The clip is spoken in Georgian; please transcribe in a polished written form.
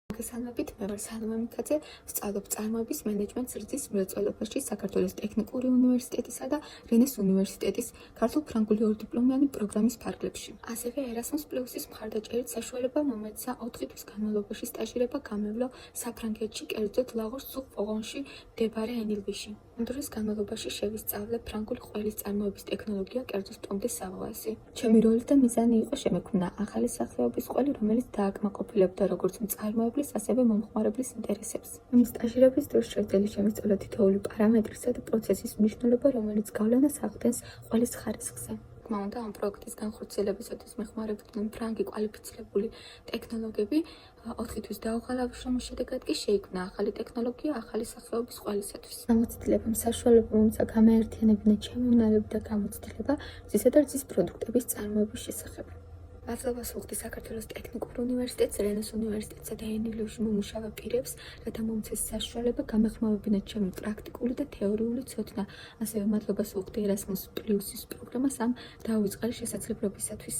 მოგესალმებით, მე ვარ სალომე მიქაძე, ვსწავლობ წარმოების მენეჯმენტს რძის მრეწველობაში საქართველოს ტექნიკური უნივერსიტეტისა და რენეს უნივერსიტეტის ქართულ-ფრანგული ორდიპლომიანი პროგრამის ფარგლებში. ასევე Erasmus Plus-ის მხარდაჭერით საშუალება მომეცა 4 თვის განმავლობაში სტაჟირება გამევლო საფრანგეთში, კერძოდ ლაღოს სუღ-პოვონში მდებარე ენილბიში. ამ დროს განმავლობაში შევისწავლე ფრანგული ყველის წარმოების ტექნოლოგია, კერძოდ Tom de Savoie-ი. ჩემი როლი და მიზანი იყო შემექმნა ახალი სახეობის ყველი, რომელიც დააკმაყოფილებდა როგორც მწარმოებლის, ასევე მომხმარებლის ინტერესებს. ამ სტაჟირების დროს შეძლო შემისწავლა თითოეული პარამეტრისა და პროცესის მნიშვნელობა, რომელიც გავლენას ახდენს ყველის ხარისხზე. თქმა უნდა, ამ პროექტის განხორციელებისათვის მეხმარებოდნენ ფრანგი კვალიფიცირებული ტექნოლოგები. 4 თვის დაუღალავი შრომის შედეგად კი შეიქმნა ახალი ტექნოლოგია ახალი სახეობის ყველისათვის. გამოცდილებამ საშუალება მომცა გამაერთიანებინა ჩემი უნარები და გამოცდილება რძისა და რძის პროდუქტების წარმოების შესახებ. მადლობას ვუხდი საქართველოს ტექნიკურ უნივერსიტეტს, რენეს უნივერსიტეტსა და ენილბიში მომუშავე პირებს, რათა მომცეს საშუალება გამეხმარებინათ ჩემი პრაქტიკული და თეორიული ცოდნა. ასევე მადლობას ვუხდი Erasmus Plus-ის პროგრამას ამ დაუვიწყარი შესაძლებლობისათვის.